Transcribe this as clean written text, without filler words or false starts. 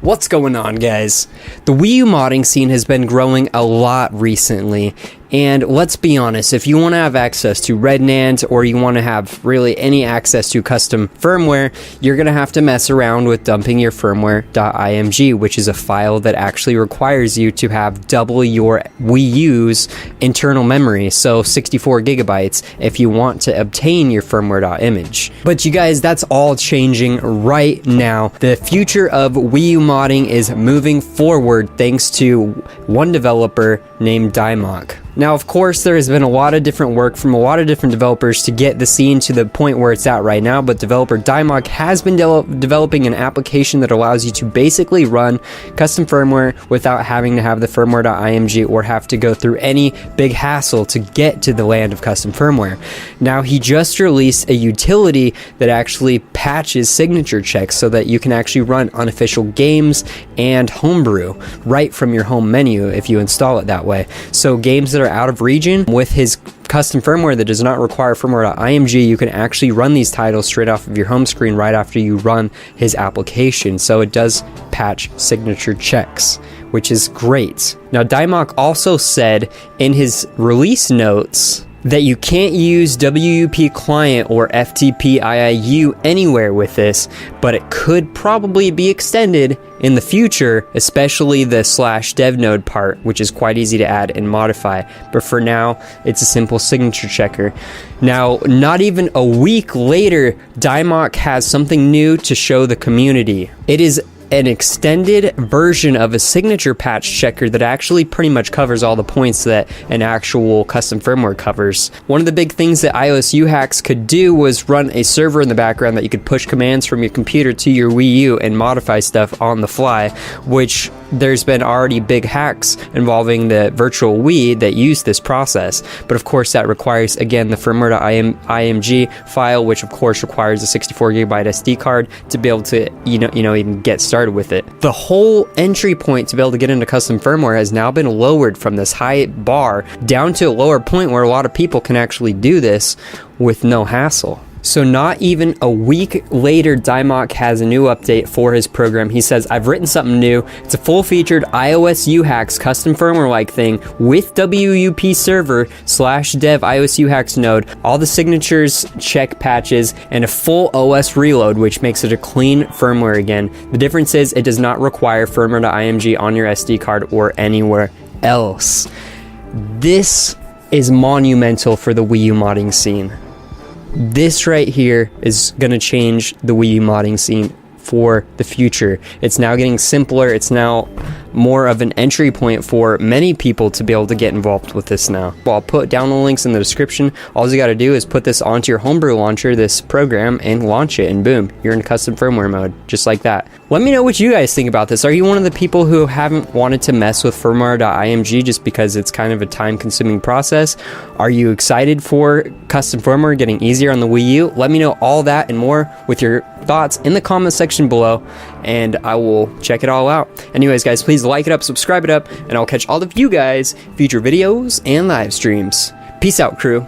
What's going on, guys? The Wii U modding scene has been growing a lot recently, and let's be honest, if you want to have access to RedNAND or you want to have really any access to custom firmware, you're going to have to mess around with dumping your firmware.img, which is a file that actually requires you to have double your Wii U's internal memory, so 64 gigabytes, if you want to obtain your firmware.img. But you guys, that's all changing right now. The future of Wii U modding is moving forward thanks to one developer named Dimok. Now, of course, there has been a lot of different work from a lot of different developers to get the scene to the point where it's at right now, but developer Dimok has been developing an application that allows you to basically run custom firmware without having to have the firmware.img or have to go through any big hassle to get to the land of custom firmware. Now, he just released a utility that actually patches signature checks so that you can actually run unofficial games and homebrew right from your home menu if you install it that way. So games that are out of region, with his custom firmware that does not require firmware.img, you can actually run these titles straight off of your home screen right after you run his application. So it does patch signature checks, which is great. Now, Dimok also said in his release notes that you can't use WUP client or FTP IIU anywhere with this, but it could probably be extended in the future, especially the /dev node part, which is quite easy to add and modify. But for now, it's a simple signature checker. Now, not even a week later, Dimok has something new to show the community. It is an extended version of a signature patch checker that actually pretty much covers all the points that an actual custom firmware covers. One of the big things that iOS U-Hacks could do was run a server in the background that you could push commands from your computer to your Wii U and modify stuff on the fly, which there's been already big hacks involving the virtual Wii that use this process. But of course that requires, again, the firmware.img file, which of course requires a 64 gigabyte SD card to be able to even get started with it. The whole entry point to be able to get into custom firmware has now been lowered from this high bar down to a lower point where a lot of people can actually do this with no hassle. So not even a week later, Dimok has a new update for his program. He says, I've written something new. It's a full-featured iOS U-Hacks custom firmware-like thing with WUP server /dev iOS U-Hacks node, all the signatures, check patches, and a full OS reload, which makes it a clean firmware again. The difference is it does not require firmware.img on your SD card or anywhere else. This is monumental for the Wii U modding scene. This right here is going to change the Wii U modding scene for the future. It's now getting simpler. It's now more of an entry point for many people to be able to get involved with this now. Well, I'll put down the links in the description. All you got to do is put this onto your homebrew launcher, this program, and launch it, and boom, you're in custom firmware mode, just like that. Let me know what you guys think about this. Are you one of the people who haven't wanted to mess with firmware.img just because it's kind of a time-consuming process? Are you excited for custom firmware getting easier on the Wii U? Let me know all that and more with your thoughts in the comment section below, and I will check it all out. Anyways, guys, please like it up, subscribe it up, and I'll catch all of you guys future videos and live streams. Peace out, crew.